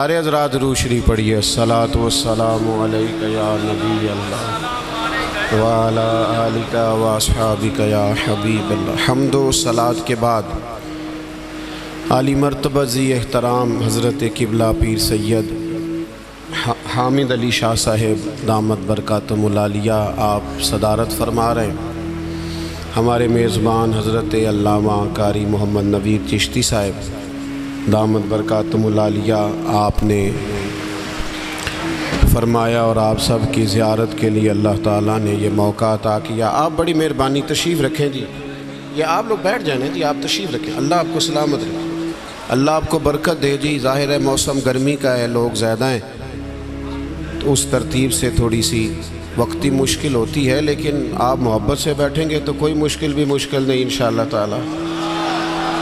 سارے حضرات درود شریف پڑھیے۔ الصلاۃ والسلام علیک یا نبی اللہ وعلی آلک واصحابک یا حبیب اللہ۔ حمد و صلاۃ کے بعد عالی مرتبہ ذی احترام حضرت قبلہ پیر سید حامد علی شاہ صاحب دامت برکاتہم العالیہ آپ صدارت فرما رہے ہیں۔ ہمارے میزبان حضرت علامہ قاری محمد نوید چشتی صاحب دامت برکاتہم العالیہ آپ نے فرمایا اور آپ سب کی زیارت کے لیے اللہ تعالیٰ نے یہ موقع عطا کیا۔ آپ بڑی مہربانی تشریف رکھیں جی، یہ آپ لوگ بیٹھ جائیں جی، آپ تشریف رکھیں۔ اللہ آپ کو سلامت رکھے، اللہ آپ کو برکت دے جی۔ ظاہر ہے موسم گرمی کا ہے، لوگ زیادہ ہیں تو اس ترتیب سے تھوڑی سی وقتی مشکل ہوتی ہے، لیکن آپ محبت سے بیٹھیں گے تو کوئی مشکل بھی مشکل نہیں انشاءاللہ تعالیٰ۔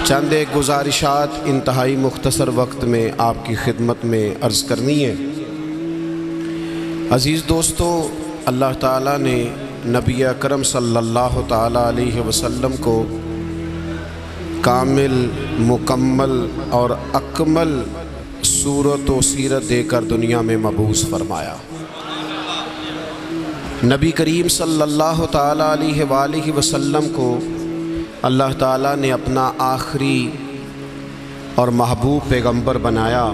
چند ایک گزارشات انتہائی مختصر وقت میں آپ کی خدمت میں عرض کرنی ہے۔ عزیز دوستو، اللہ تعالیٰ نے نبی اکرم صلی اللہ تعالیٰ علیہ وسلم کو کامل، مکمل اور اکمل صورت و سیرت دے کر دنیا میں مبعوث فرمایا۔ نبی کریم صلی اللہ تعالیٰ علیہ وآلہ وسلم کو اللہ تعالیٰ نے اپنا آخری اور محبوب پیغمبر بنایا،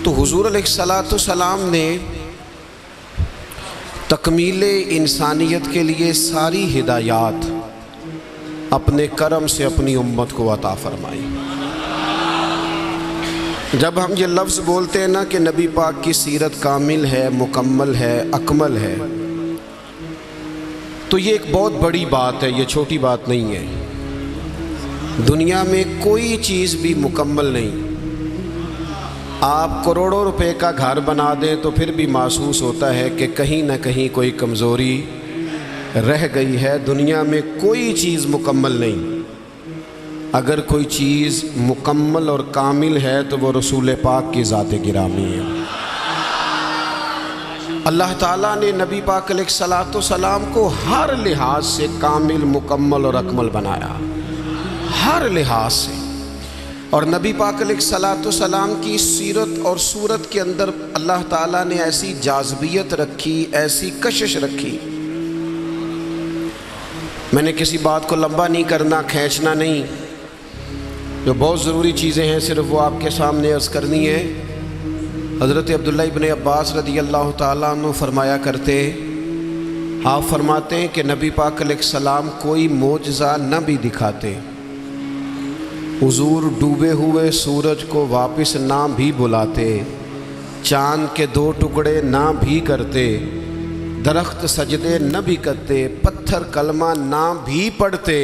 تو حضور علیہ السلام نے تکمیل انسانیت کے لیے ساری ہدایات اپنے کرم سے اپنی امت کو عطا فرمائی۔ جب ہم یہ لفظ بولتے ہیں نا کہ نبی پاک کی سیرت کامل ہے، مکمل ہے، اکمل ہے، تو یہ ایک بہت بڑی بات ہے، یہ چھوٹی بات نہیں ہے۔ دنیا میں کوئی چیز بھی مکمل نہیں۔ آپ کروڑوں روپے کا گھر بنا دیں تو پھر بھی محسوس ہوتا ہے کہ کہیں نہ کہیں کوئی کمزوری رہ گئی ہے۔ دنیا میں کوئی چیز مکمل نہیں۔ اگر کوئی چیز مکمل اور کامل ہے تو وہ رسول پاک کی ذات گرامی ہے۔ اللہ تعالیٰ نے نبی پاک علیہ السلام کو ہر لحاظ سے کامل، مکمل اور اکمل بنایا، ہر لحاظ سے۔ اور نبی پاک علیہ السلام کی سیرت اور صورت کے اندر اللہ تعالیٰ نے ایسی جاذبیت رکھی، ایسی کشش رکھی۔ میں نے کسی بات کو لمبا نہیں کرنا، کھینچنا نہیں، جو بہت ضروری چیزیں ہیں صرف وہ آپ کے سامنے عرض کرنی ہے۔ حضرت عبداللہ ابن عباس رضی اللہ تعالیٰ عنہ فرمایا کرتے، آپ فرماتے ہیں کہ نبی پاک علیہ السلام کوئی معجزہ نہ بھی دکھاتے، حضور ڈوبے ہوئے سورج کو واپس نہ بھی بلاتے، چاند کے 2 ٹکڑے نہ بھی کرتے، درخت سجدے نہ بھی کرتے، پتھر کلمہ نہ بھی پڑھتے،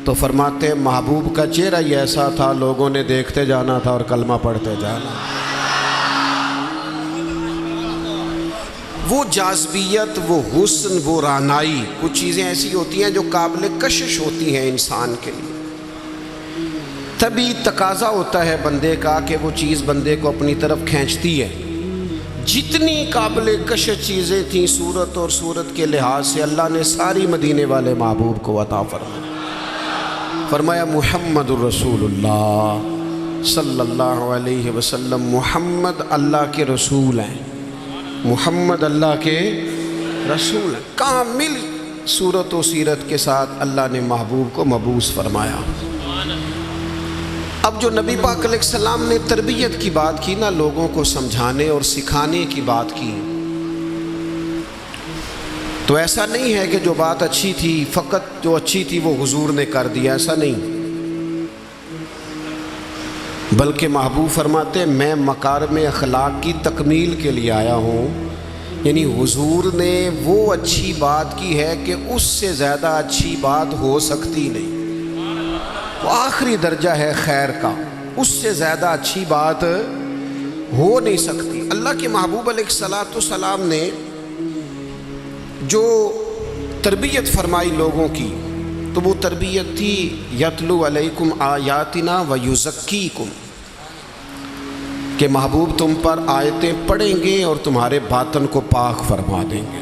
تو فرماتے ہیں محبوب کا چہرہ ہی ایسا تھا، لوگوں نے دیکھتے جانا تھا اور کلمہ پڑھتے جانا۔ وہ جاذبیت، وہ حسن، وہ رعنائی، کچھ چیزیں ایسی ہوتی ہیں جو قابل کشش ہوتی ہیں انسان کے لیے۔ تبھی تقاضا ہوتا ہے بندے کا کہ وہ چیز بندے کو اپنی طرف کھینچتی ہے۔ جتنی قابل کشش چیزیں تھیں صورت اور صورت کے لحاظ سے، اللہ نے ساری مدینے والے محبوب کو عطا فرمایا۔ محمد الرسول اللہ صلی اللہ علیہ وسلم، محمد اللہ کے رسول ہیں، محمد اللہ کے رسول ہیں۔ کامل صورت و سیرت کے ساتھ اللہ نے محبوب کو مبعوث فرمایا۔ اب جو نبی پاک علیہ السلام نے تربیت کی بات کی نا، لوگوں کو سمجھانے اور سکھانے کی بات کی، تو ایسا نہیں ہے کہ جو بات اچھی تھی فقط جو اچھی تھی وہ حضور نے کر دیا، ایسا نہیں، بلکہ محبوب فرماتے میں مکارم اخلاق کی تکمیل کے لیے آیا ہوں۔ یعنی حضور نے وہ اچھی بات کی ہے کہ اس سے زیادہ اچھی بات ہو سکتی نہیں، وہ آخری درجہ ہے خیر کا، اس سے زیادہ اچھی بات ہو نہیں سکتی۔ اللہ کے محبوب علیہ السلام نے جو تربیت فرمائی لوگوں کی، تو وہ تربیت تھی یتلو علیکم آیاتنا ویزکیکم، کہ محبوب تم پر آیتیں پڑھیں گے اور تمہارے باطن کو پاک فرما دیں گے۔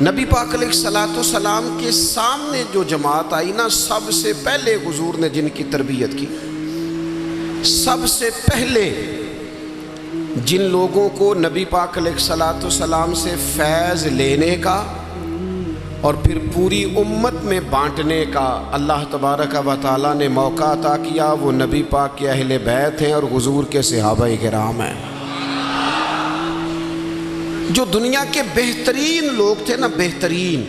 نبی پاک علیہ السلام کے سامنے جو جماعت آئی نا، سب سے پہلے حضور نے جن کی تربیت کی سب سے پہلے جن لوگوں کو نبی پاک علیہ الصلوۃ والسلام سے فیض لینے کا اور پھر پوری امت میں بانٹنے کا اللہ تبارک و تعالیٰ نے موقع عطا کیا، وہ نبی پاک کے اہل بیت ہیں اور حضور کے صحابہ کرام ہیں، جو دنیا کے بہترین لوگ تھے نا، بہترین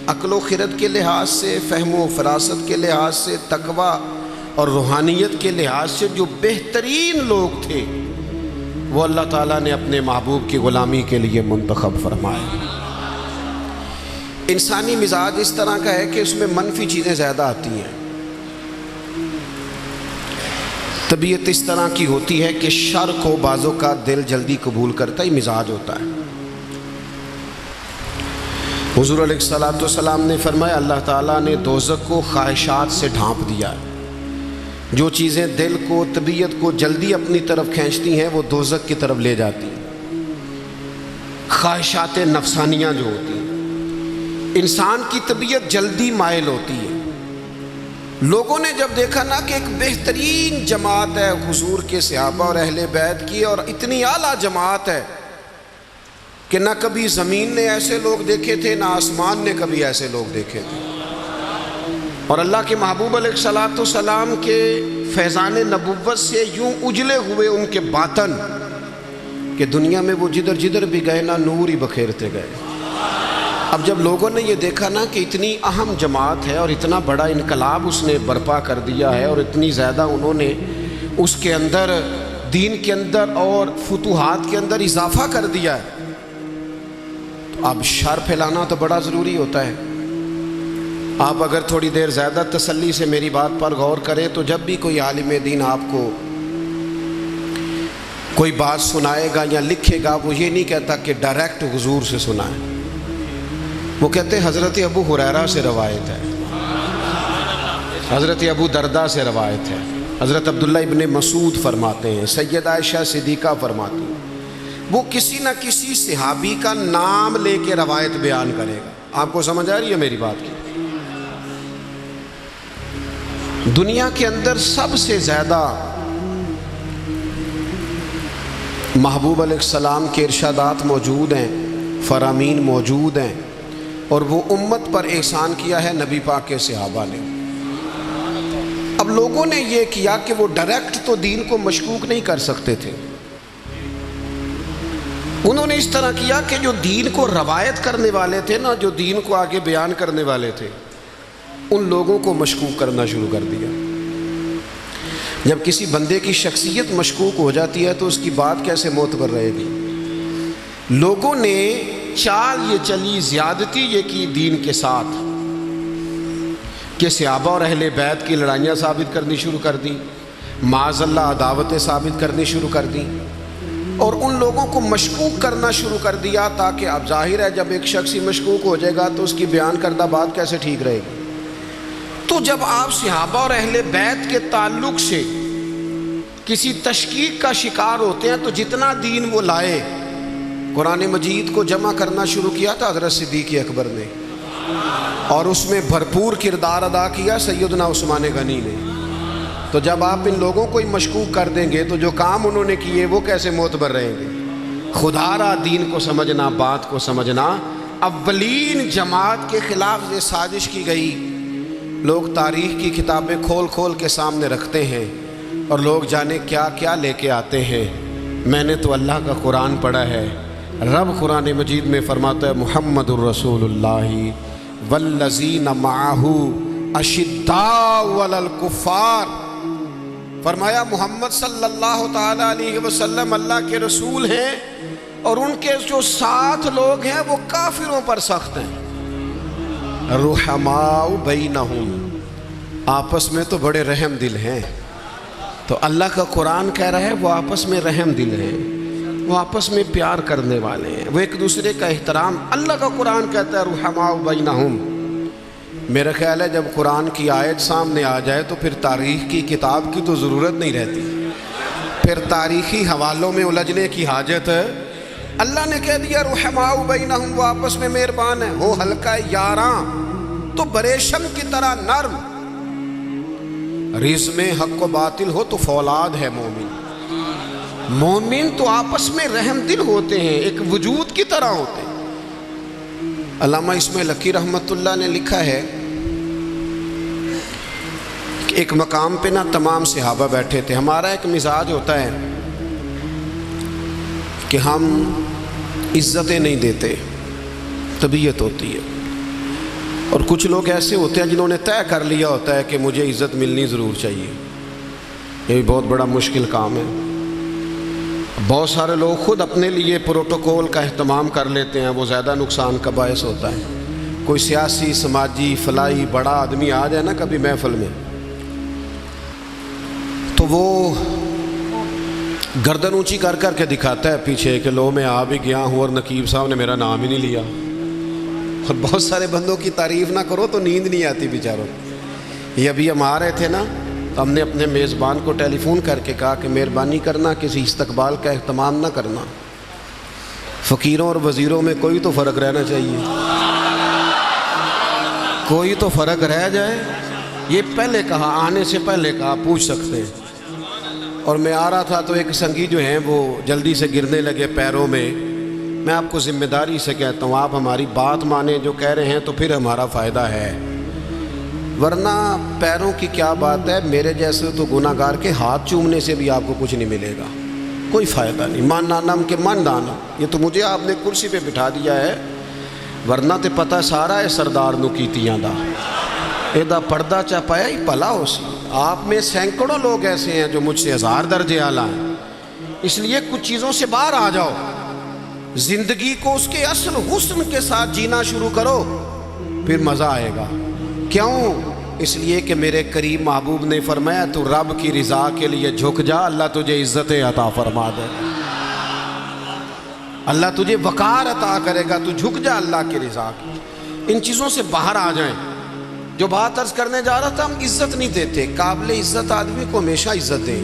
عقل و خرد کے لحاظ سے، فہم و فراست کے لحاظ سے، تقوی اور روحانیت کے لحاظ سے جو بہترین لوگ تھے، وہ اللہ تعالیٰ نے اپنے محبوب کی غلامی کے لیے منتخب فرمائے۔ انسانی مزاج اس طرح کا ہے کہ اس میں منفی چیزیں زیادہ آتی ہیں، طبیعت اس طرح کی ہوتی ہے کہ شر کو بعضوں کا دل جلدی قبول کرتا ہی مزاج ہوتا ہے۔ حضور علیہ الصلوۃ والسلام نے فرمایا اللہ تعالیٰ نے دوزخ کو خواہشات سے ڈھانپ دیا ہے، جو چیزیں دل کو، طبیعت کو جلدی اپنی طرف کھینچتی ہیں وہ دوزخ کی طرف لے جاتی ہیں۔ خواہشات نفسانیہ جو ہوتی ہیں، انسان کی طبیعت جلدی مائل ہوتی ہے۔ لوگوں نے جب دیکھا نا کہ ایک بہترین جماعت ہے حضور کے صحابہ اور اہل بیت کی، اور اتنی اعلیٰ جماعت ہے کہ نہ کبھی زمین نے ایسے لوگ دیکھے تھے، نہ آسمان نے کبھی ایسے لوگ دیکھے تھے، اور اللہ کے محبوب علیہ الصلوۃ والسلام کے فیضان نبوت سے یوں اجلے ہوئے ان کے باطن کہ دنیا میں وہ جدھر جدھر بھی گئے نا نور ہی بکھیرتے گئے۔ اب جب لوگوں نے یہ دیکھا نا کہ اتنی اہم جماعت ہے اور اتنا بڑا انقلاب اس نے برپا کر دیا ہے، اور اتنی زیادہ انہوں نے اس کے اندر، دین کے اندر اور فتوحات کے اندر اضافہ کر دیا ہے، تو اب شر پھیلانا تو بڑا ضروری ہوتا ہے۔ آپ اگر تھوڑی دیر زیادہ تسلی سے میری بات پر غور کریں تو جب بھی کوئی عالم دین آپ کو کوئی بات سنائے گا یا لکھے گا، وہ یہ نہیں کہتا کہ ڈائریکٹ حضور سے سنائے، وہ کہتے ہیں حضرت ابو ہریرہ سے روایت ہے، حضرت ابو دردہ سے روایت ہے، حضرت عبداللہ ابن مسعود فرماتے ہیں، سید عائشہ صدیقہ فرماتی ہیں۔ وہ کسی نہ کسی صحابی کا نام لے کے روایت بیان کرے گا۔ آپ کو سمجھ آ رہی ہے میری بات کی؟ دنیا کے اندر سب سے زیادہ محبوب علیہ السلام کے ارشادات موجود ہیں، فرامین موجود ہیں، اور وہ امت پر احسان کیا ہے نبی پاک کے صحابہ نے۔ اب لوگوں نے یہ کیا کہ وہ ڈائریکٹ تو دین کو مشکوک نہیں کر سکتے تھے، انہوں نے اس طرح کیا کہ جو دین کو روایت کرنے والے تھے نا، جو دین کو آگے بیان کرنے والے تھے، ان لوگوں کو مشکوک کرنا شروع کر دیا۔ جب کسی بندے کی شخصیت مشکوک ہو جاتی ہے تو اس کی بات کیسے معتبر رہے گی؟ لوگوں نے چال یہ چلی، زیادتی یہ کی دین کے ساتھ کہ صحابہ اور اہل بیت کی لڑائیاں ثابت کرنی شروع کر دیں، معاذ اللہ عداوتیں ثابت کرنی شروع کر دیں، اور ان لوگوں کو مشکوک کرنا شروع کر دیا، تاکہ اب ظاہر ہے جب ایک شخص ہی مشکوک ہو جائے گا تو اس کی بیان کردہ بات کیسے ٹھیک رہے گی۔ تو جب آپ صحابہ اور اہل بیت کے تعلق سے کسی تشکیک کا شکار ہوتے ہیں تو جتنا دین وہ لائے، قرآن مجید کو جمع کرنا شروع کیا تھا حضرت صدیق اکبر نے، اور اس میں بھرپور کردار ادا کیا سیدنا عثمان غنی نے۔ تو جب آپ ان لوگوں کو ہی مشکوک کر دیں گے تو جو کام انہوں نے کیے وہ کیسے معتبر رہیں گے؟ خدا را دین کو سمجھنا، بات کو سمجھنا۔ اولین جماعت کے خلاف یہ سازش کی گئی، لوگ تاریخ کی کتابیں کھول کھول کے سامنے رکھتے ہیں اور لوگ جانے کیا کیا لے کے آتے ہیں۔ میں نے تو اللہ کا قرآن پڑھا ہے، رب قرآن مجید میں فرماتا ہے محمد الرسول اللہ والذین معہ اشداء علی الکفار، فرمایا محمد صلی اللہ تعالی علیہ وسلم اللہ کے رسول ہیں اور ان کے جو ساتھ لوگ ہیں وہ کافروں پر سخت ہیں۔ رحماء بینہم، آپس میں تو بڑے رحم دل ہیں۔ تو اللہ کا قرآن کہہ رہا ہے وہ آپس میں رحم دل ہیں، وہ آپس میں پیار کرنے والے ہیں، وہ ایک دوسرے کا احترام۔ اللہ کا قرآن کہتا ہے رحماء بینہم۔ میرا خیال ہے جب قرآن کی آیت سامنے آ جائے تو پھر تاریخ کی کتاب کی تو ضرورت نہیں رہتی، پھر تاریخی حوالوں میں الجھنے کی حاجت ہے۔ اللہ نے کہہ دیا رحماء بینہم، وہ آپس میں مہربان ہیں، ہو ہلکا یاراں تو بریشم کی طرح نرم۔ رزق میں حق و باطل ہو تو فولاد ہے مومن. مومن تو آپس میں رحم دل ہوتے ہیں، ایک وجود کی طرح ہوتے ہیں. علامہ اسماعیل حقی رحمۃ اللہ نے لکھا ہے کہ ایک مقام پہ نا تمام صحابہ بیٹھے تھے. ہمارا ایک مزاج ہوتا ہے کہ ہم عزتیں نہیں دیتے، طبیعت ہوتی ہے. اور کچھ لوگ ایسے ہوتے ہیں جنہوں نے طے کر لیا ہوتا ہے کہ مجھے عزت ملنی ضرور چاہیے. یہ بھی بہت بڑا مشکل کام ہے. بہت سارے لوگ خود اپنے لیے پروٹوکول کا اہتمام کر لیتے ہیں، وہ زیادہ نقصان کا باعث ہوتا ہے. کوئی سیاسی سماجی فلاحی بڑا آدمی آ جائے نا کبھی محفل میں، تو وہ گردن اونچی کر کر کے دکھاتا ہے پیچھے کہ لو میں آ بھی گیا ہوں اور نقیب صاحب نے میرا نام ہی نہیں لیا. اور بہت سارے بندوں کی تعریف نہ کرو تو نیند نہیں آتی بیچاروں. یہ ابھی ہم آ رہے تھے نا، تو ہم نے اپنے میزبان کو ٹیلی فون کر کے کہا کہ مہربانی کرنا کسی استقبال کا اہتمام نہ کرنا. فقیروں اور وزیروں میں کوئی تو فرق رہنا چاہیے، کوئی تو فرق رہ جائے. یہ پہلے کہا، آنے سے پہلے کہا، پوچھ سکتے ہیں. اور میں آ رہا تھا تو ایک سنگی جو ہیں وہ جلدی سے گرنے لگے پیروں میں. میں آپ کو ذمہ داری سے کہتا ہوں، آپ ہماری بات مانیں جو کہہ رہے ہیں تو پھر ہمارا فائدہ ہے، ورنہ پیروں کی کیا بات ہے. میرے جیسے تو گناہ گار کے ہاتھ چومنے سے بھی آپ کو کچھ نہیں ملے گا، کوئی فائدہ نہیں. مان نانم کے من دانا، یہ تو مجھے آپ نے کرسی پہ بٹھا دیا ہے، ورنہ تے پتہ سارا ہے سردار نو کیتیاں دا ایدہ پردہ چا پایا ہی پلا ہو سی. آپ میں سینکڑوں لوگ ایسے ہیں جو مجھ سے 1000 درجے اعلیٰ ہیں. اس لیے کچھ چیزوں سے باہر آ جاؤ، زندگی کو اس کے اصل حسن کے ساتھ جینا شروع کرو، پھر مزہ آئے گا. کیوں؟ اس لیے کہ میرے کریم محبوب نے فرمایا تو رب کی رضا کے لیے جھک جا، اللہ تجھے عزت عطا فرما دے، اللہ تجھے وقار عطا کرے گا. تو جھک جا اللہ کی رضا کی. ان چیزوں سے باہر آ جائیں. جو بات عرض کرنے جا رہا تھا، ہم عزت نہیں دیتے. قابل عزت آدمی کو ہمیشہ عزت دیں.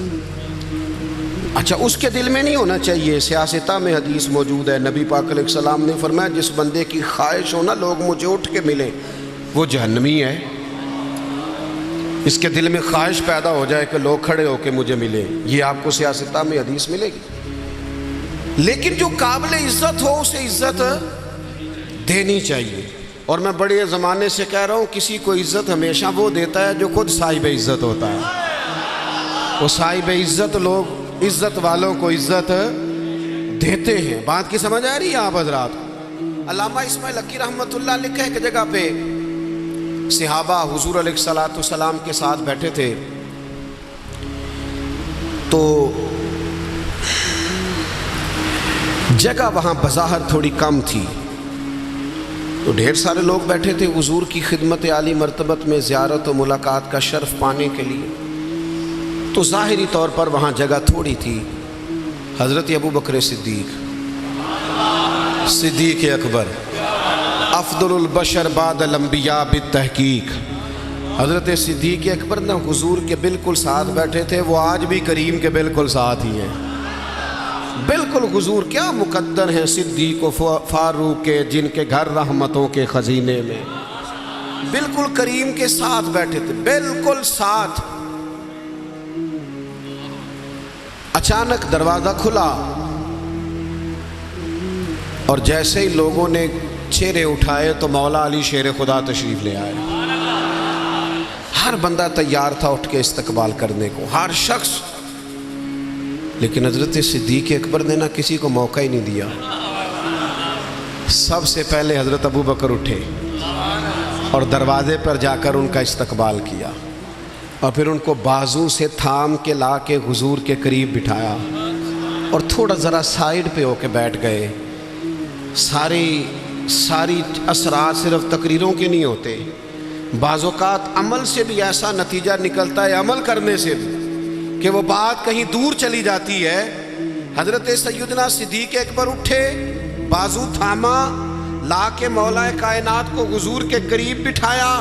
اچھا، اس کے دل میں نہیں ہونا چاہیے. سیاستہ میں حدیث موجود ہے، نبی پاک علیہ السلام نے فرمایا جس بندے کی خواہش ہو نا لوگ مجھے اٹھ کے ملیں، وہ جہنمی ہے. اس کے دل میں خواہش پیدا ہو جائے کہ لوگ کھڑے ہو کے مجھے ملیں، یہ آپ کو سیاستہ میں حدیث ملے گی. لیکن جو قابل عزت ہو اسے عزت دینی چاہیے. اور میں بڑے زمانے سے کہہ رہا ہوں، کسی کو عزت ہمیشہ وہ دیتا ہے جو خود صاحب عزت ہوتا ہے. وہ صاحب عزت لوگ عزت والوں کو عزت دیتے ہیں. بات کی سمجھ آ رہی ہے آپ حضرات؟ علامہ اسماعیل حقی رحمۃ اللہ لکھا ہے کہ جگہ پہ صحابہ حضور علیہ السلام کے ساتھ بیٹھے تھے، تو جگہ وہاں بظاہر تھوڑی کم تھی، تو ڈھیر سارے لوگ بیٹھے تھے حضور کی خدمت عالی مرتبت میں زیارت و ملاقات کا شرف پانے کے لیے. تو ظاہری طور پر وہاں جگہ تھوڑی تھی. حضرت ابو بکر صدیق اکبر افضل البشر بعد الانبیاء بالتحقیق، حضرت صدیق اکبر نے حضور کے بالکل ساتھ بیٹھے تھے. وہ آج بھی کریم کے بالکل ساتھ ہی ہیں. بالکل حضور کیا مقدر ہیں صدیق و فاروق کے، جن کے گھر رحمتوں کے خزینے میں. بالکل کریم کے ساتھ بیٹھے تھے، بالکل ساتھ. اچانک دروازہ کھلا اور جیسے ہی لوگوں نے چہرے اٹھائے تو مولا علی شیر خدا تشریف لے آئے. ہر بندہ تیار تھا اٹھ کے استقبال کرنے کو، ہر شخص. لیکن حضرت صدیق اکبر نے نہ کسی کو موقع ہی نہیں دیا. سب سے پہلے حضرت ابو بکر اٹھے اور دروازے پر جا کر ان کا استقبال کیا، اور پھر ان کو بازو سے تھام کے لا کے حضور کے قریب بٹھایا اور تھوڑا ذرا سائیڈ پہ ہو کے بیٹھ گئے. ساری اثرات صرف تقریروں کے نہیں ہوتے، بعض اوقات عمل سے بھی ایسا نتیجہ نکلتا ہے، عمل کرنے سے بھی، کہ وہ بات کہیں دور چلی جاتی ہے. حضرت سیدنا صدیق اکبر اٹھے، بازو تھاما، لا کے مولا کائنات کو حضور کے قریب بٹھایا.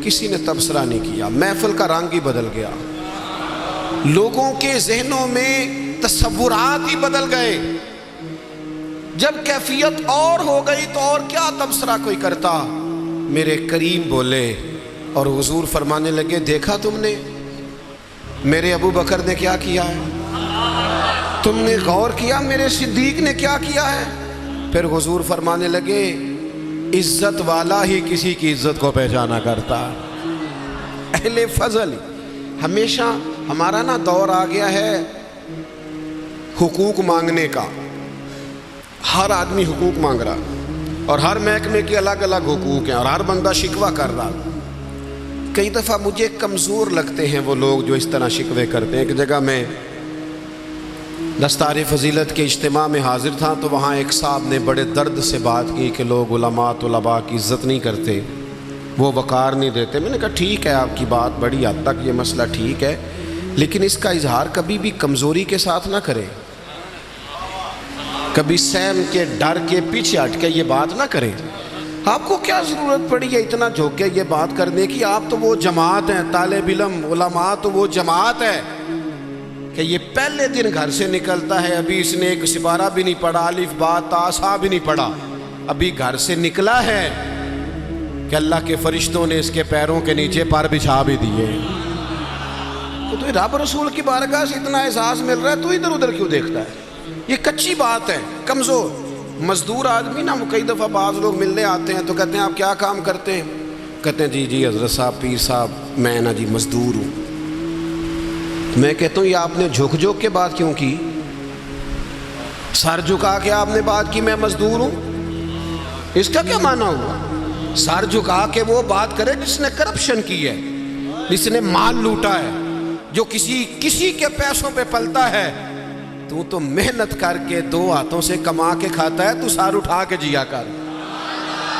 کسی نے تبصرہ نہیں کیا. محفل کا رنگ ہی بدل گیا، لوگوں کے ذہنوں میں تصورات ہی بدل گئے. جب کیفیت اور ہو گئی تو اور کیا تبصرہ کوئی کرتا. میرے کریم بولے اور حضور فرمانے لگے دیکھا تم نے میرے ابو بکر نے کیا کیا ہے؟ تم نے غور کیا میرے صدیق نے کیا کیا ہے؟ پھر حضور فرمانے لگے عزت والا ہی کسی کی عزت کو پہچانا کرتا، اہل فضل۔ ہمیشہ ہمارا نا دور آ گیا ہے حقوق مانگنے کا، ہر آدمی حقوق مانگ رہا اور ہر محکمے کے الگ الگ حقوق ہیں اور ہر بندہ شکوہ کر رہا۔ کئی دفعہ مجھے کمزور لگتے ہیں وہ لوگ جو اس طرح شکوے کرتے ہیں۔ ایک جگہ میں دستار فضیلت کے اجتماع میں حاضر تھا تو وہاں ایک صاحب نے بڑے درد سے بات کی کہ لوگ علماء طلباء کی عزت نہیں کرتے، وہ وقار نہیں دیتے۔ میں نے کہا ٹھیک ہے آپ کی بات بڑی حد تک یہ مسئلہ ٹھیک ہے، لیکن اس کا اظہار کبھی بھی کمزوری کے ساتھ نہ کریں، کبھی سہم کے ڈر کے پیچھے ہٹ کے یہ بات نہ کریں۔ آپ کو کیا ضرورت پڑی ہے اتنا جھوک کے یہ بات کرنے کی؟ آپ تو وہ جماعت ہیں، طالب علم علماء تو وہ جماعت ہے کہ یہ پہلے دن گھر سے نکلتا ہے، ابھی اس نے ایک سپارہ بھی نہیں پڑھا، الف با تا سا بھی نہیں پڑھا، ابھی گھر سے نکلا ہے کہ اللہ کے فرشتوں نے اس کے پیروں کے نیچے پر بچھا بھی دیے۔ تو رب رسول کی بارگاہ سے اتنا احساس مل رہا ہے تو ادھر ادھر کیوں دیکھتا ہے؟ یہ کچی بات ہے، کمزور مزدور آدمی نا، کئی دفعہ بعض لوگ ملنے آتے ہیں تو کہتے ہیں آپ کیا کام کرتے ہیں؟ کہتے ہیں جی حضرت صاحب پیر صاحب میں نا جی مزدور ہوں۔ میں کہتا ہوں یہ آپ نے جھک جھک کے بات کیوں کی؟ سر جھکا کے آپ نے بات کی میں مزدور ہوں، اس کا کیا معنی ہوا؟ سر جھکا کے وہ بات کرے جس نے کرپشن کی ہے، جس نے مال لوٹا ہے، جو کسی کے پیسوں پہ پلتا ہے۔ تو محنت کر کے دو ہاتھوں سے کما کے کھاتا ہے، تو سر اٹھا کے جیا کر۔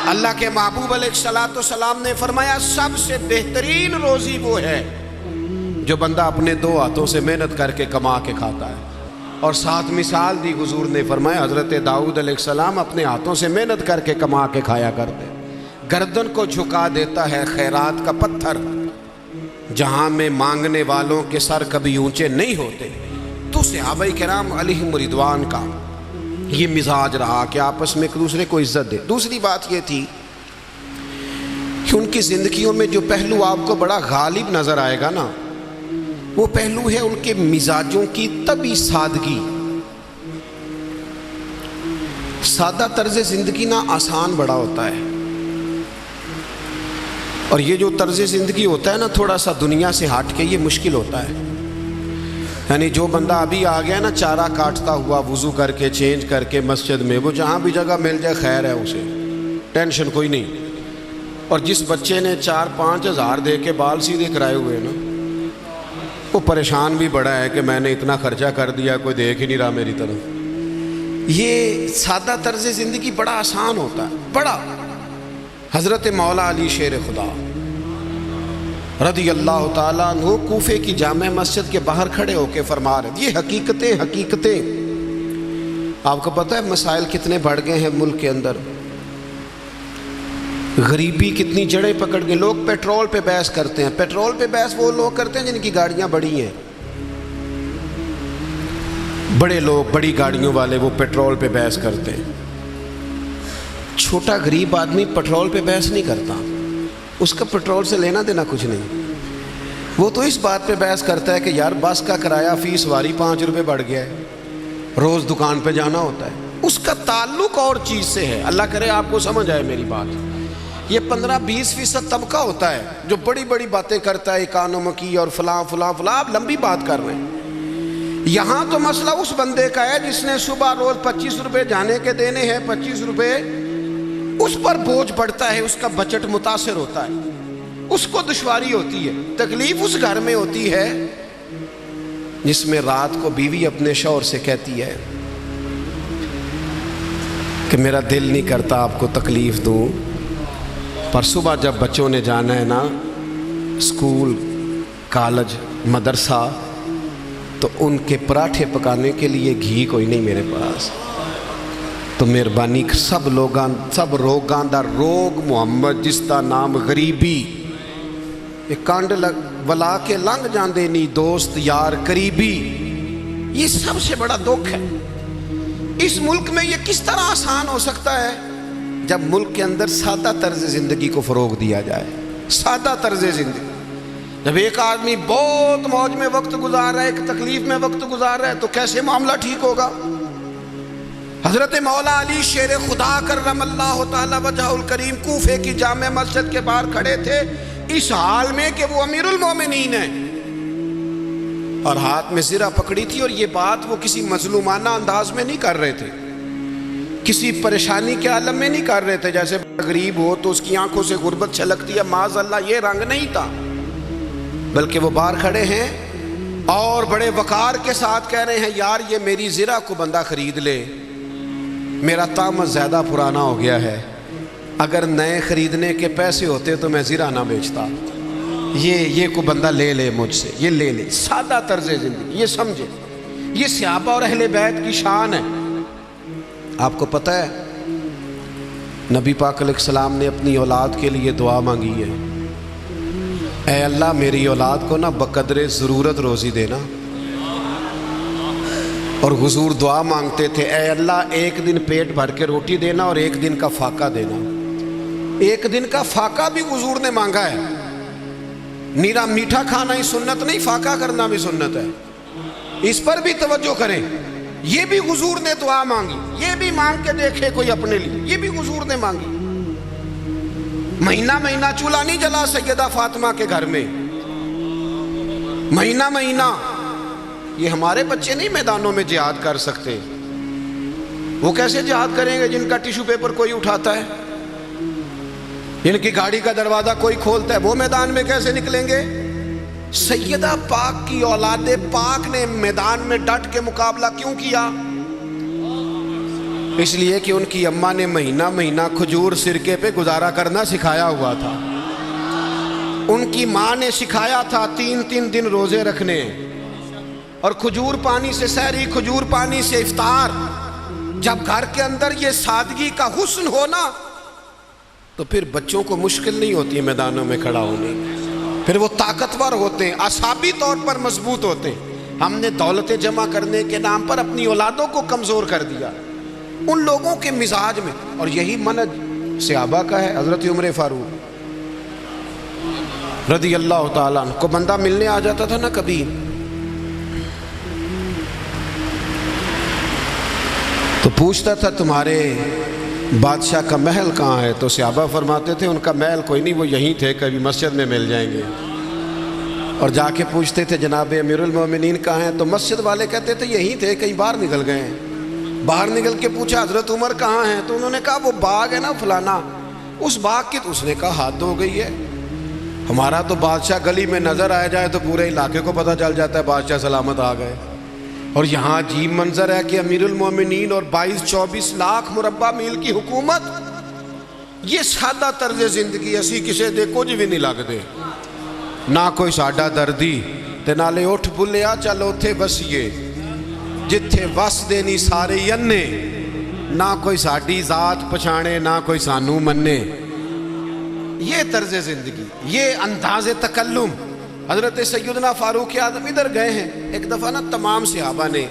اللہ کے محبوب علیہ الصلوۃ والسلام نے فرمایا سب سے بہترین روزی وہ ہے جو بندہ اپنے دو ہاتھوں سے محنت کر کے کما کے کھاتا ہے۔ اور ساتھ مثال دی حضور نے فرمایا حضرت داؤد علیہ السلام اپنے ہاتھوں سے محنت کر کے کما کے کھایا کرتے۔ گردن کو جھکا دیتا ہے خیرات کا پتھر، جہاں میں مانگنے والوں کے سر کبھی اونچے نہیں ہوتے۔ تو صحابہ کرام علیہم رضوان کا یہ مزاج رہا کہ آپس میں ایک دوسرے کو عزت دے۔ دوسری بات یہ تھی کہ ان کی زندگیوں میں جو پہلو آپ کو بڑا غالب نظر آئے گا نا، وہ پہلو ہے ان کے مزاجوں کی طبعی سادگی۔ سادہ طرز زندگی نا آسان بڑا ہوتا ہے، اور یہ جو طرز زندگی ہوتا ہے نا تھوڑا سا دنیا سے ہٹ کے، یہ مشکل ہوتا ہے۔ یعنی جو بندہ ابھی آ گیا نا چارہ کاٹتا ہوا وضو کر کے چینج کر کے مسجد میں، وہ جہاں بھی جگہ مل جائے خیر ہے، اسے ٹینشن کوئی نہیں۔ اور جس بچے نے 4-5 ہزار دے کے بال سیدھے کرائے ہوئے نا، وہ پریشان بھی بڑا ہے کہ میں نے اتنا خرچہ کر دیا، کوئی دیکھ ہی نہیں رہا میری طرف۔ یہ سادہ طرز زندگی بڑا آسان ہوتا ہے، بڑا۔ حضرت مولا علی شیر خدا رضی اللہ تعالیٰ عنہ کوفے کی جامع مسجد کے باہر کھڑے ہو کے فرما رہے، یہ حقیقتیں آپ کو پتہ ہے مسائل کتنے بڑھ گئے ہیں ملک کے اندر، غریبی کتنی جڑیں پکڑ گئی۔ لوگ پیٹرول پہ بحث کرتے ہیں، پیٹرول پہ بحث وہ لوگ کرتے ہیں جن کی گاڑیاں بڑی ہیں، بڑے لوگ بڑی گاڑیوں والے وہ پیٹرول پہ بحث کرتے ہیں۔ چھوٹا غریب آدمی پیٹرول پہ بحث نہیں کرتا، اس کا پیٹرول سے لینا دینا کچھ نہیں۔ وہ تو اس بات پہ بحث کرتا ہے کہ یار بس کا کرایہ فی سواری 5 روپے بڑھ گیا ہے، روز دکان پہ جانا ہوتا ہے، اس کا تعلق اور چیز سے ہے۔ اللہ کرے آپ کو سمجھ آئے میری بات۔ یہ 15-20% طبقہ ہوتا ہے جو بڑی بڑی باتیں کرتا ہے، اکانومی کی اور فلاں فلاں فلاں، آپ لمبی بات کر رہے ہیں۔ یہاں تو مسئلہ اس بندے کا ہے جس نے صبح روز 25 روپے جانے کے دینے ہیں، 25 روپے اس پر بوجھ پڑتا ہے، اس کا بجٹ متاثر ہوتا ہے، اس کو دشواری ہوتی ہے۔ تکلیف اس گھر میں ہوتی ہے جس میں رات کو بیوی اپنے شوہر سے کہتی ہے کہ میرا دل نہیں کرتا آپ کو تکلیف دوں، پر صبح جب بچوں نے جانا ہے نا اسکول کالج مدرسہ، تو ان کے پراٹھے پکانے کے لیے گھی کوئی نہیں میرے پاس، تو مہربانی سب روگاں دا روگ محمد جس دا نام غریبی، یہ کانڈ ولا کے لنگ جاندے نہیں دوست یار قریبی۔ یہ سب سے بڑا دکھ ہے اس ملک میں۔ یہ کس طرح آسان ہو سکتا ہے جب ملک کے اندر سادہ طرز زندگی کو فروغ دیا جائے۔ سادہ طرز زندگی. جب ایک آدمی بہت موج میں وقت گزار رہا ہے، ایک تکلیف میں وقت گزار رہا ہے، تو کیسے معاملہ ٹھیک ہوگا؟ حضرت مولا علی شیر خدا کرم اللہ تعالی وجہ الکریم کوفے کی جامع مسجد کے باہر کھڑے تھے، اس حال میں کہ وہ امیر المومنین ہیں، اور ہاتھ میں زرہ پکڑی تھی. اور یہ بات وہ کسی مظلومانہ انداز میں نہیں کر رہے تھے، کسی پریشانی کے عالم میں نہیں کر رہے تھے جیسے غریب ہو تو اس کی آنکھوں سے غربت چھلکتی ہے، معاذ اللہ یہ رنگ نہیں تھا. بلکہ وہ باہر کھڑے ہیں اور بڑے وقار کے ساتھ کہہ رہے ہیں یار یہ میری زرہ کو بندہ خرید لے، میرا طعم زیادہ پرانا ہو گیا ہے، اگر نئے خریدنے کے پیسے ہوتے تو میں زرہ نہ بیچتا، یہ کو بندہ لے لے مجھ سے، یہ لے لے. سادہ طرز زندگی، یہ سمجھے، یہ صحابہ اور اہل بیت کی شان ہے. آپ کو پتہ ہے نبی پاک علیہ السلام نے اپنی اولاد کے لیے دعا مانگی ہے، اے اللہ میری اولاد کو نا بقدر ضرورت روزی دینا. اور حضور دعا مانگتے تھے اے اللہ ایک دن پیٹ بھر کے روٹی دینا اور ایک دن کا فاقہ دینا. ایک دن کا فاقہ بھی حضور نے مانگا ہے. نیرا میٹھا کھانا ہی سنت نہیں، فاقہ کرنا بھی سنت ہے، اس پر بھی توجہ کریں. یہ بھی حضور نے دعا مانگی، یہ بھی مانگ کے دیکھے کوئی اپنے لیے، یہ بھی حضور نے مانگی. مہینہ مہینہ چولہا نہیں جلا سیدہ فاطمہ کے گھر میں، مہینہ مہینہ. یہ ہمارے بچے نہیں میدانوں میں جہاد کر سکتے. وہ کیسے جہاد کریں گے جن کا ٹیشو پیپر کوئی اٹھاتا ہے، جن کی گاڑی کا دروازہ کوئی کھولتا ہے، وہ میدان میں کیسے نکلیں گے؟ سیدہ پاک کی اولاد پاک نے میدان میں ڈٹ کے مقابلہ کیوں کیا؟ اس لیے کہ ان کی اماں نے مہینہ مہینہ کھجور سرکے پہ گزارا کرنا سکھایا ہوا تھا. ان کی ماں نے سکھایا تھا 3 دن روزے رکھنے، اور کھجور پانی سے سحری، کھجور پانی سے افطار. جب گھر کے اندر یہ سادگی کا حسن ہونا تو پھر بچوں کو مشکل نہیں ہوتی ہے میدانوں میں کھڑا ہونے، پھر وہ طاقتور ہوتے ہیں، اعصابی طور پر مضبوط ہوتے ہیں. ہم نے دولتیں جمع کرنے کے نام پر اپنی اولادوں کو کمزور کر دیا ان لوگوں کے مزاج میں. اور یہی منہج صحابہ کا ہے. حضرت عمر فاروق رضی اللہ تعالیٰ عنہ کو بندہ ملنے آ جاتا تھا نا کبھی، تو پوچھتا تھا تمہارے بادشاہ کا محل کہاں ہے؟ تو صحابہ فرماتے تھے ان کا محل کوئی نہیں، وہ یہیں تھے، کبھی مسجد میں مل جائیں گے. اور جا کے پوچھتے تھے جناب امیر المومنین کہاں ہیں؟ تو مسجد والے کہتے تھے یہیں تھے، کہیں باہر نکل گئے ہیں. باہر نکل کے پوچھا حضرت عمر کہاں ہیں؟ تو انہوں نے کہا وہ باغ ہے نا فلانا، اس باغ کی. تو اس نے کہا حد ہو گئی ہے، ہمارا تو بادشاہ گلی میں نظر آ جائے تو پورے علاقے کو پتہ چل جاتا ہے بادشاہ سلامت آ گئے. اور یہاں عجیب منظر ہے کہ امیر المومنین اور 22-24 لاکھ مربع میل کی حکومت. یہ سادہ طرز زندگی اسی کسے دے کچھ بھی نہیں لگتے، نہ کوئی ساڈا دردی تے نالے اٹھ بھلیا چل اوتھے بسیے جتھے وس دینی سارے ینے، نہ کوئی ساڈی ذات پچھانے نہ کوئی سانو منے. یہ طرز زندگی، یہ انداز تکلم. حضرت سیدنا فاروق اعظم ادھر گئے ہیں ایک دفعہ نا، تمام صحابہ نے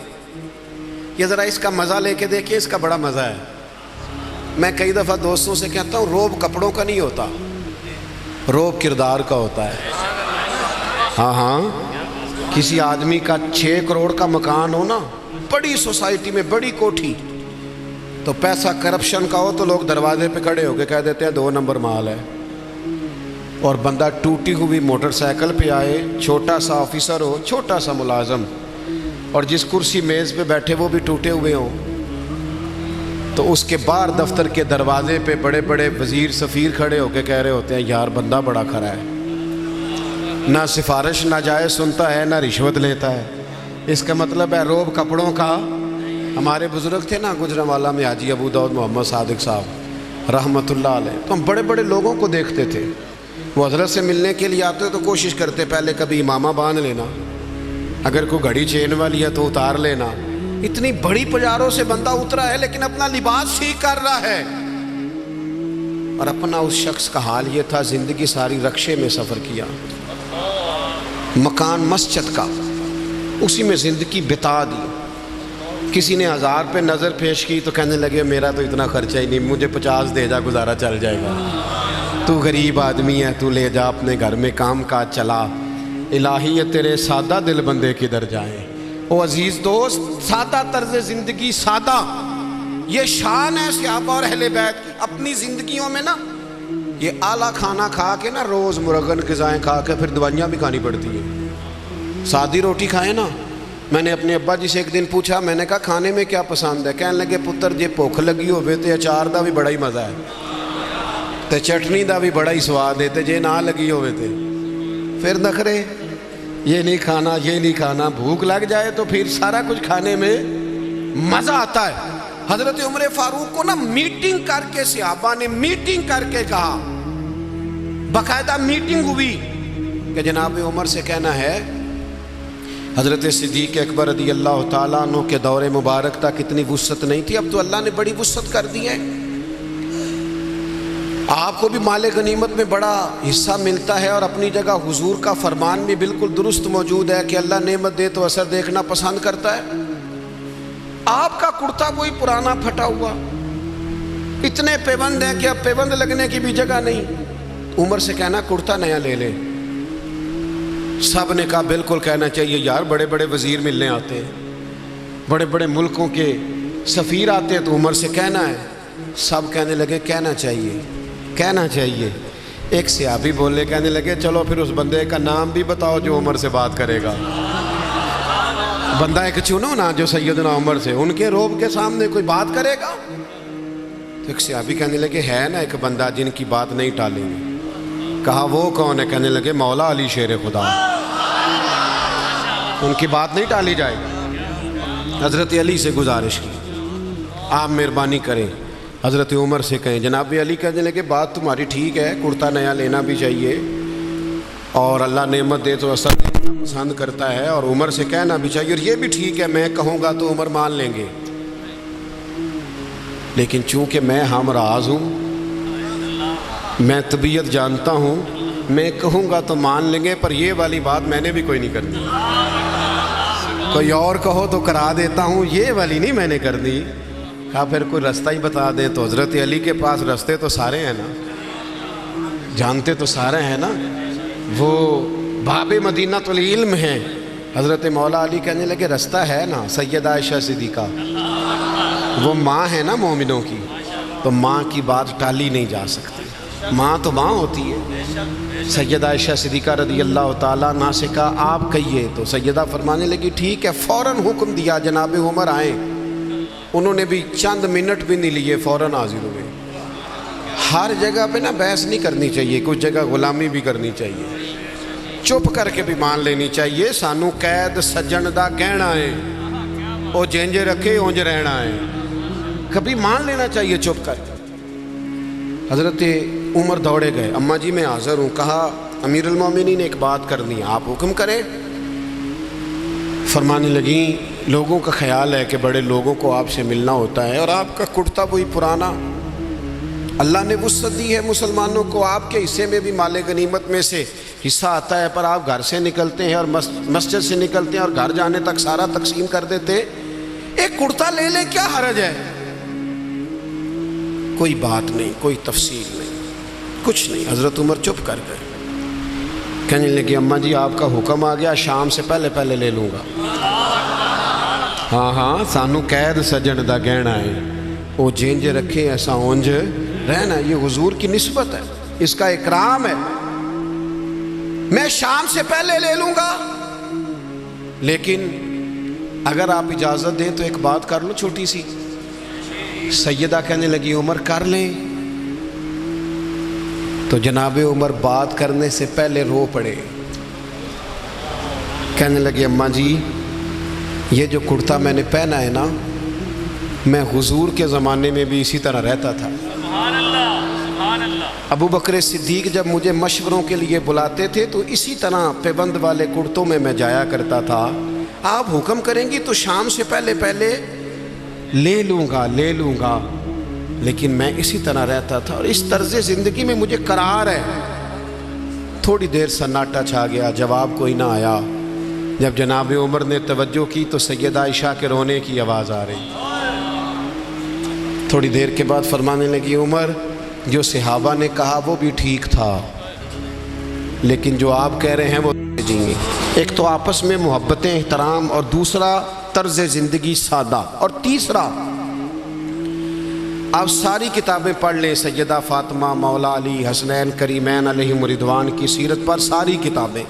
یہ ذرا اس کا مزہ لے کے دیکھیں، اس کا بڑا مزہ ہے. میں کئی دفعہ دوستوں سے کہتا ہوں روب کپڑوں کا نہیں ہوتا، روب کردار کا ہوتا ہے. ہاں کسی آدمی کا 6 کروڑ کا مکان ہو نا، بڑی سوسائٹی میں بڑی کوٹھی، تو پیسہ کرپشن کا ہو تو لوگ دروازے پہ کھڑے ہو کے کہہ دیتے ہیں 2 نمبر مال ہے. اور بندہ ٹوٹی ہوئی موٹر سائیکل پہ آئے، چھوٹا سا آفیسر ہو، چھوٹا سا ملازم، اور جس کرسی میز پہ بیٹھے وہ بھی ٹوٹے ہوئے ہوں، تو اس کے باہر دفتر کے دروازے پہ بڑے بڑے وزیر سفیر کھڑے ہو کے کہہ رہے ہوتے ہیں یار بندہ بڑا کھڑا ہے، نہ سفارش نہ جائے سنتا ہے نہ رشوت لیتا ہے. اس کا مطلب ہے روب کپڑوں کا. ہمارے بزرگ تھے نا گجرانوالہ میں حاجی ابو داؤد محمد صادق صاحب رحمۃ اللہ علیہ، تو ہم بڑے بڑے لوگوں کو دیکھتے تھے، وہ حضرت سے ملنے کے لیے آتے تو کوشش کرتے پہلے کبھی امامہ باندھ لینا، اگر کوئی گھڑی چین والی ہے تو اتار لینا. اتنی بڑی پجاروں سے بندہ اترا ہے لیکن اپنا لباس ٹھیک کر رہا ہے. اور اپنا اس شخص کا حال یہ تھا، زندگی ساری رکشے میں سفر کیا، مکان مسجد کا اسی میں زندگی بتا دی. کسی نے 1000 پہ نظر پیش کی تو کہنے لگے میرا تو اتنا خرچہ ہی نہیں، مجھے 50 دے جا گزارا چل جائے گا. تو غریب آدمی ہے، تو لے جا اپنے گھر میں کام کاج چلا، الہی یہ تیرے سادہ دل بندے کدھر جائیں۔ او عزیز دوست، سادہ طرز زندگی، سادہ، یہ شان ہے صحابہ اور اہل بیت کی۔ اپنی زندگیوں میں نا یہ اعلیٰ کھانا کھا کے نا، روز مرغن غذائیں کھا کے پھر دوائیاں بھی کھانی پڑتی ہیں۔ سادی روٹی کھائیں نا۔ میں نے اپنے ابا جی سے ایک دن پوچھا، میں نے کہا کھانے میں کیا پسند ہے؟ کہنے لگے پتر جے بھوک لگی ہوئے تے اچار دا بھی بڑا ہی مزہ ہے تے چٹنی دا بھی بڑا ہی سواد ہے، تے جے نہ لگی ہوئے تے پھر نخرے، یہ نہیں کھانا یہ نہیں کھانا۔ بھوک لگ جائے تو پھر سارا کچھ کھانے میں مزہ آتا ہے۔ حضرت عمر فاروق کو نا میٹنگ کر کے، صحابہ نے میٹنگ کر کے کہا، باقاعدہ میٹنگ ہوئی کہ جناب عمر سے کہنا ہے، حضرت صدیق اکبر رضی اللہ تعالیٰ عنہ کے دور مبارک تک اتنی وسعت نہیں تھی، اب تو اللہ نے بڑی وسعت کر دی ہے، آپ کو بھی مال غنیمت میں بڑا حصہ ملتا ہے، اور اپنی جگہ حضور کا فرمان بھی بالکل درست موجود ہے کہ اللہ نعمت دے تو اثر دیکھنا پسند کرتا ہے۔ آپ کا کرتا وہی پرانا پھٹا ہوا، اتنے پیوند ہیں کہ اب پیوند لگنے کی بھی جگہ نہیں۔ عمر سے کہنا کرتا نیا لے لے۔ سب نے کہا بالکل کہنا چاہیے یار، بڑے بڑے وزیر ملنے آتے ہیں، بڑے بڑے ملکوں کے سفیر آتے ہیں، تو عمر سے کہنا ہے۔ سب کہنے لگے کہنا چاہیے کہنا چاہیے۔ ایک صحابی بولے، کہنے لگے چلو پھر اس بندے کا نام بھی بتاؤ جو عمر سے بات کرے گا۔ بندہ ایک چنو نا جو سیدنا عمر سے، ان کے روب کے سامنے کوئی بات کرے گا۔ تو ایک صحابی کہنے لگے ہے نا ایک بندہ جن کی بات نہیں ٹالیں گے۔ کہا وہ کون ہے؟ کہنے لگے مولا علی شیر خدا، ان کی بات نہیں ٹالی جائے گی۔ حضرت علی سے گزارش کی، آپ مہربانی کریں، حضرت عمر سے کہیں۔ جناب علی کہنے لگے بات تمہاری ٹھیک ہے، کرتا نیا لینا بھی چاہیے، اور اللہ نعمت دے تو اثر دینا پسند کرتا ہے، اور عمر سے کہنا بھی چاہیے، اور یہ بھی ٹھیک ہے، میں کہوں گا تو عمر مان لیں گے، لیکن چونکہ میں ہمراز ہوں، میں طبیعت جانتا ہوں، میں کہوں گا تو مان لیں گے، پر یہ والی بات میں نے بھی کوئی نہیں کرنی، کوئی اور کہو تو کرا دیتا ہوں، یہ والی نہیں میں نے کرنی۔ کہا پھر کوئی رستہ ہی بتا دیں۔ تو حضرت علی کے پاس رستے تو سارے ہیں نا، جانتے تو سارے ہیں نا، وہ باب مدینۃ العلم ہیں۔ حضرت مولا علی کہنے لگے رستہ ہے نا، سیدہ عائشہ صدیقہ، وہ ماں ہے نا مومنوں کی، تو ماں کی بات ٹالی نہیں جا سکتی، ماں تو ماں ہوتی ہے۔ سیدہ عائشہ صدیقہ رضی اللہ تعالیٰ عنہ سے کہا آپ کہیے، تو سیدہ فرمانے لگی ٹھیک ہے، فوراً حکم دیا جناب عمر آئیں۔ انہوں نے بھی چند منٹ بھی نہیں لیے، فوراً حاضر ہوئے۔ ہر جگہ پہ نا بحث نہیں کرنی چاہیے، کچھ جگہ غلامی بھی کرنی چاہیے، چپ کر کے بھی مان لینی چاہیے۔ سانو قید سجن دا کہنا ہے، او جنج رکھے اونج رہنا ہے، کبھی مان لینا چاہیے چپ کر۔ حضرت عمر دوڑے گئے، اماں جی میں حاضر ہوں۔ کہا امیر المومنین نے ایک بات کرنی ہے، آپ حکم کریں۔ فرمانے لگیں لوگوں کا خیال ہے کہ بڑے لوگوں کو آپ سے ملنا ہوتا ہے، اور آپ کا کرتا وہی پرانا، اللہ نے وسعت دی ہے مسلمانوں کو، آپ کے حصے میں بھی مال غنیمت میں سے حصہ آتا ہے، پر آپ گھر سے نکلتے ہیں اور مسجد سے نکلتے ہیں اور گھر جانے تک سارا تقسیم کر دیتے ہیں، ایک کرتا لے لیں، کیا حرج ہے؟ کوئی بات نہیں، کوئی تفصیل نہیں، کچھ نہیں۔ حضرت عمر چپ کر گئے، کہنے لگے اماں جی آپ کا حکم آ گیا، شام سے پہلے پہلے لے لوں گا۔ ہاں ہاں، سانو قید سجن دا گہنا ہے، وہ جینج رکھے ایسا اونج رہنا، یہ حضور کی نسبت ہے، اس کا اکرام ہے، میں شام سے پہلے لے لوں گا، لیکن اگر آپ اجازت دیں تو ایک بات کر لو چھوٹی سی۔ سیدہ کہنے لگی عمر کر لیں، تو جناب عمر بات کرنے سے پہلے رو پڑے، کہنے لگے اماں جی یہ جو کرتا میں نے پہنا ہے نا، میں حضور کے زمانے میں بھی اسی طرح رہتا تھا۔ ابو بکر صدیق جب مجھے مشوروں کے لیے بلاتے تھے تو اسی طرح پیبند والے کرتوں میں جایا کرتا تھا، آپ حکم کریں گی تو شام سے پہلے پہلے لے لوں گا، لیکن میں اسی طرح رہتا تھا، اور اس طرز زندگی میں مجھے قرار ہے۔ تھوڑی دیر سناٹا چھا گیا، جواب کوئی نہ آیا۔ جب جناب عمر نے توجہ کی تو سیدہ عائشہ کے رونے کی آواز آ رہی۔ تھوڑی دیر کے بعد فرمانے لگی عمر جو صحابہ نے کہا وہ بھی ٹھیک تھا، لیکن جو آپ کہہ رہے ہیں وہ جیں گے۔ ایک تو آپس میں محبت احترام، اور دوسرا طرز زندگی سادہ، اور تیسرا آپ ساری کتابیں پڑھ لیں، سیدہ فاطمہ، مولا علی، حسنین کریمین علیہم رضوان کی سیرت پر ساری کتابیں،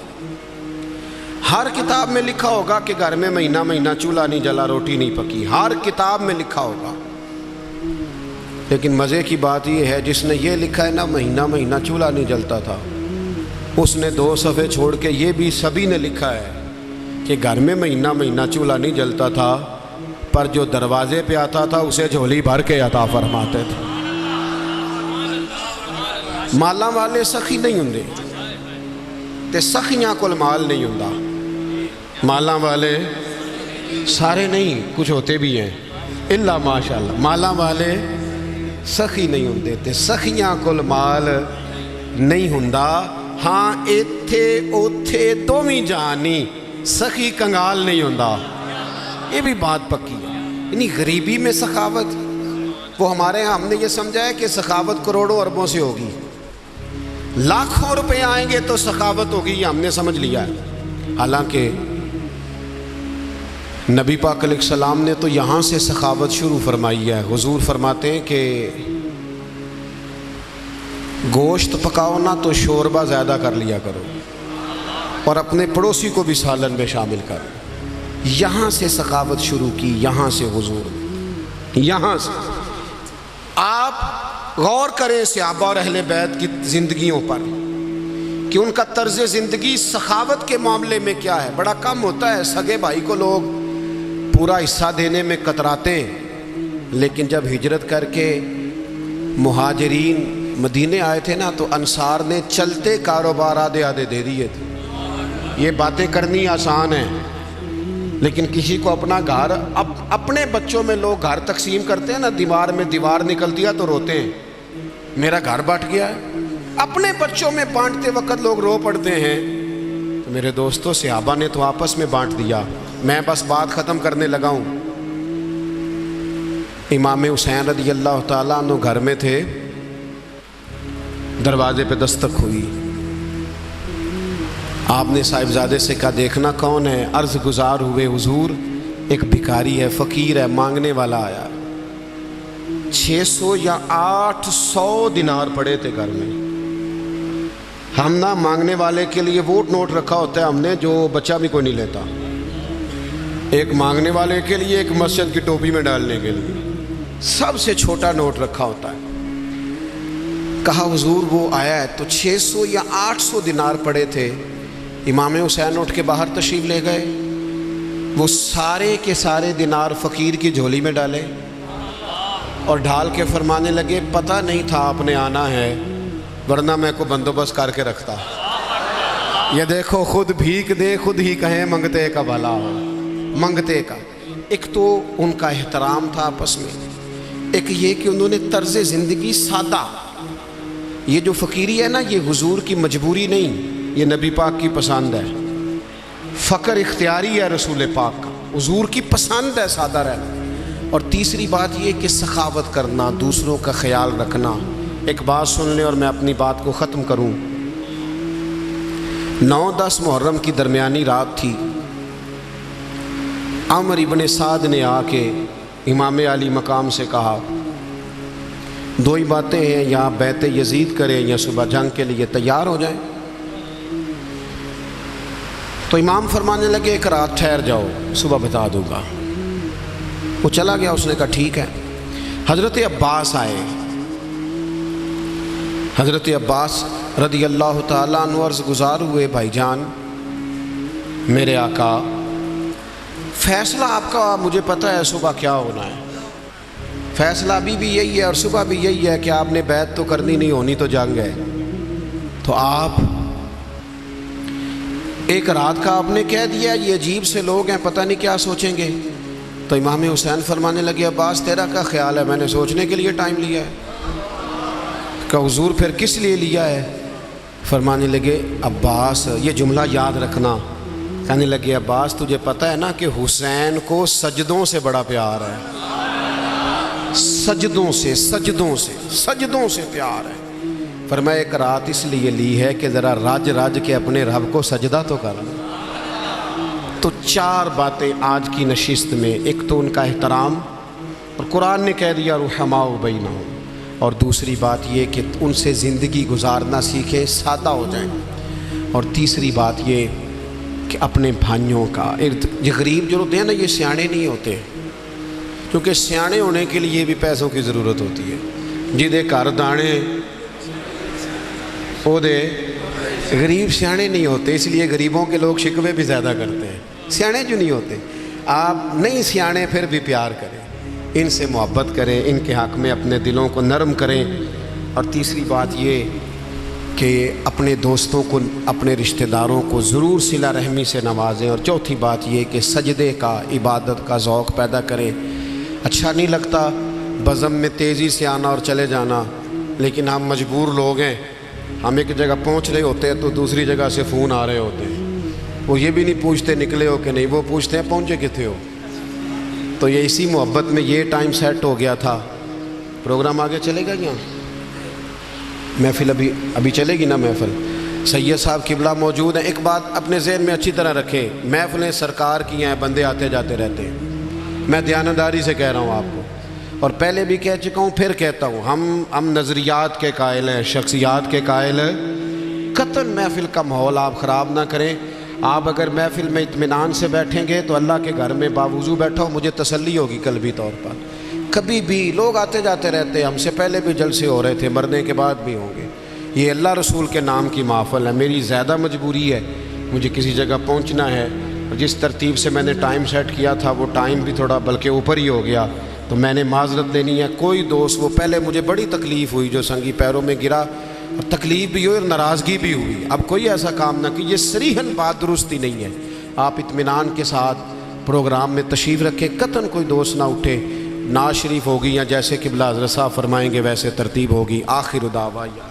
ہر کتاب میں لکھا ہوگا کہ گھر میں مہینہ مہینہ چولہا نہیں جلا، روٹی نہیں پکی، ہر کتاب میں لکھا ہوگا۔ لیکن مزے کی بات یہ ہے جس نے یہ لکھا ہے نا مہینہ مہینہ چولہا نہیں جلتا تھا، اس نے 2 صفحے چھوڑ کے یہ بھی سبھی نے لکھا ہے کہ گھر میں مہینہ مہینہ چولہا نہیں جلتا تھا، پر جو دروازے پہ آتا تھا اسے جھولی بھر کے عطا فرماتے تھے۔ مالاں والے سخی نہیں ہوندے تے سخیاں کول مال نہیں ہوندا، مالاں والے سارے نہیں، کچھ ہوتے بھی ہیں الا ماشاءاللہ، مالاں والے سخی نہیں ہوندے تے سخیاں کول مال نہیں ہوندا۔ ہاں ایتھے اوتھے دوویں جانی، سخی کنگال نہیں ہوندا، یہ بھی بات پکی ہے۔ یعنی غریبی میں سخاوت، وہ ہمارے ہاں ہم نے یہ سمجھا ہے کہ سخاوت کروڑوں اربوں سے ہوگی، لاکھوں روپے آئیں گے تو سخاوت ہوگی، یہ ہم نے سمجھ لیا ہے۔ حالانکہ نبی پاک علیہ السلام نے تو یہاں سے سخاوت شروع فرمائی ہے۔ حضور فرماتے ہیں کہ گوشت پکاؤ نا تو شوربہ زیادہ کر لیا کرو، اور اپنے پڑوسی کو بھی سالن میں شامل کرو۔ یہاں سے سخاوت شروع کی، یہاں سے حضور، یہاں سے۔ آپ غور کریں صحابہ اور اہل بیت کی زندگیوں پر کہ ان کا طرز زندگی سخاوت کے معاملے میں کیا ہے۔ بڑا کم ہوتا ہے، سگے بھائی کو لوگ پورا حصہ دینے میں کتراتے ہیں، لیکن جب ہجرت کر کے مہاجرین مدینے آئے تھے نا تو انصار نے چلتے کاروبار آدھے آدھے دے دیے تھے۔ یہ باتیں کرنی آسان ہیں، لیکن کسی کو اپنا گھر، اپنے بچوں میں لوگ گھر تقسیم کرتے ہیں نا، دیوار میں دیوار نکل دیا تو روتے ہیں میرا گھر بٹ گیا ہے۔ اپنے بچوں میں بانٹتے وقت لوگ رو پڑتے ہیں۔ تو میرے دوستو، صحابہ نے تو آپس میں بانٹ دیا۔ میں بس بات ختم کرنے لگا ہوں۔ امام حسین رضی اللہ تعالیٰ عنہ گھر میں تھے، دروازے پہ دستک ہوئی، آپ نے صاحبزادے سے کہا دیکھنا کون ہے؟ عرض گزار ہوئے حضور ایک بھکاری ہے، فقیر ہے، مانگنے والا آیا۔ 600 یا 800 دینار پڑے تھے گھر میں۔ ہم نہ مانگنے والے کے لیے ووٹ نوٹ رکھا ہوتا ہے ہم نے، جو بچہ بھی کوئی نہیں لیتا، ایک مانگنے والے کے لیے، ایک مسجد کی ٹوپی میں ڈالنے کے لیے سب سے چھوٹا نوٹ رکھا ہوتا ہے۔ کہا حضور وہ آیا ہے، تو 600 یا 800 دینار پڑے تھے۔ امام حسین اٹھ کے باہر تشریف لے گئے، وہ سارے کے سارے دینار فقیر کی جھولی میں ڈالے اور ڈھال کے فرمانے لگے پتہ نہیں تھا آپ نے آنا ہے، ورنہ میں کو بندوبست کر کے رکھتا۔ یہ دیکھو، خود بھیک دے خود ہی کہیں منگتے کا بھلا ہو، منگتے کا۔ ایک تو ان کا احترام تھا آپس میں، ایک یہ کہ انہوں نے طرز زندگی سادہ، یہ جو فقیری ہے نا یہ حضور کی مجبوری نہیں، یہ نبی پاک کی پسند ہے۔ فقر اختیاری ہے رسول پاک کا، حضور کی پسند ہے سادہ رہنا۔ اور تیسری بات یہ کہ سخاوت کرنا، دوسروں کا خیال رکھنا۔ ایک بات سن لیں اور میں اپنی بات کو ختم کروں۔ 9-10 محرم کی درمیانی رات تھی، عمر ابن سعد نے آ کے امام علی مقام سے کہا 2 ہی باتیں ہیں، یا بیعت یزید کریں یا صبح جنگ کے لیے تیار ہو جائیں۔ تو امام فرمانے لگے ایک رات ٹھہر جاؤ، صبح بتا دوں گا۔ وہ چلا گیا، اس نے کہا ٹھیک ہے۔ حضرت عباس آئے، حضرت عباس رضی اللہ تعالیٰ عنہ عرض گزار ہوئے بھائی جان میرے آقا، فیصلہ آپ کا مجھے پتہ ہے صبح کیا ہونا ہے، فیصلہ ابھی بھی یہی ہے اور صبح بھی یہی ہے کہ آپ نے بیعت تو کرنی نہیں، ہونی تو جنگ ہے۔ تو آپ ایک رات کا آپ نے کہہ دیا، یہ عجیب سے لوگ ہیں، پتہ نہیں کیا سوچیں گے۔ تو امام حسین فرمانے لگے عباس تیرا کیا خیال ہے؟ میں نے سوچنے کے لیے ٹائم لیا ہے۔ کہ حضور پھر کس لیے لیا ہے؟ فرمانے لگے عباس یہ جملہ یاد رکھنا، کہنے لگے عباس تجھے پتہ ہے نا کہ حسین کو سجدوں سے بڑا پیار ہے، سجدوں سے پیار ہے۔ فرمایا ایک رات اس لیے لی ہے کہ ذرا رج کے اپنے رب کو سجدہ تو کر لیں۔ تو 4 باتیں آج کی نشست میں، ایک تو ان کا احترام، اور قرآن نے کہہ دیا رحماء بینہم، اور دوسری بات یہ کہ ان سے زندگی گزارنا سیکھیں، سادہ ہو جائیں، اور تیسری بات یہ کہ اپنے بھائیوں کا یہ غریب جو ہوتے ہیں نا، یہ سیانے نہیں ہوتے، کیونکہ سیانے ہونے کے لیے بھی پیسوں کی ضرورت ہوتی ہے۔ جدے گھر دانے وہ دے، غریب سیانے نہیں ہوتے، اس لیے غریبوں کے لوگ شکوے بھی زیادہ کرتے ہیں۔ سیانے جو نہیں ہوتے، آپ نہیں سیانے پھر بھی پیار کریں، ان سے محبت کریں، ان کے حق میں اپنے دلوں کو نرم کریں، اور تیسری بات یہ کہ اپنے دوستوں کو، اپنے رشتہ داروں کو ضرور صلہ رحمی سے نوازیں، اور چوتھی بات یہ کہ سجدے کا، عبادت کا ذوق پیدا کریں۔ اچھا نہیں لگتا بزم میں تیزی سے آنا اور چلے جانا، لیکن ہم مجبور لوگ ہیں، ہم ایک جگہ پہنچ رہے ہوتے ہیں تو دوسری جگہ سے فون آ رہے ہوتے ہیں، وہ یہ بھی نہیں پوچھتے نکلے ہو کہ نہیں، وہ پوچھتے ہیں پہنچے کتنے ہو۔ تو یہ اسی محبت میں یہ ٹائم سیٹ ہو گیا تھا۔ پروگرام آگے چلے گا یہاں، محفل ابھی چلے گی نا محفل؟ سید صاحب قبلہ موجود ہیں۔ ایک بات اپنے ذہن میں اچھی طرح رکھیں، محفلیں سرکار کی ہیں، بندے آتے جاتے رہتے ہیں، میں دیانتداری سے کہہ رہا ہوں آپ کو، اور پہلے بھی کہہ چکا ہوں، پھر کہتا ہوں، ہم نظریات کے قائل ہیں، شخصیات کے قائل ہیں۔ قطعاً محفل کا ماحول آپ خراب نہ کریں۔ آپ اگر محفل میں اطمینان سے بیٹھیں گے تو اللہ کے گھر میں باوضو بیٹھا ہو، مجھے تسلی ہوگی قلبی طور پر۔ کبھی بھی لوگ آتے جاتے رہتے ہیں، ہم سے پہلے بھی جلسے ہو رہے تھے، مرنے کے بعد بھی ہوں گے۔ یہ اللہ رسول کے نام کی محفل ہے، میری زیادہ مجبوری ہے، مجھے کسی جگہ پہنچنا ہے، اور جس ترتیب سے میں نے ٹائم سیٹ کیا تھا وہ ٹائم بھی تھوڑا بلکہ اوپر ہی ہو گیا، تو میں نے معذرت دینی ہے۔ کوئی دوست، وہ پہلے مجھے بڑی تکلیف ہوئی جو سنگی پیروں میں گرا، اور تکلیف بھی ہوئی اور ناراضگی بھی ہوئی، اب کوئی ایسا کام نہ کہ یہ صریحاً بات درستی نہیں ہے۔ آپ اطمینان کے ساتھ پروگرام میں تشریف رکھیں، قطعاً کوئی دوست نہ اٹھے، ناز شریف ہوگی یا جیسے قبلہ حضرت صاحب فرمائیں گے ویسے ترتیب ہوگی۔ آخر دعوانا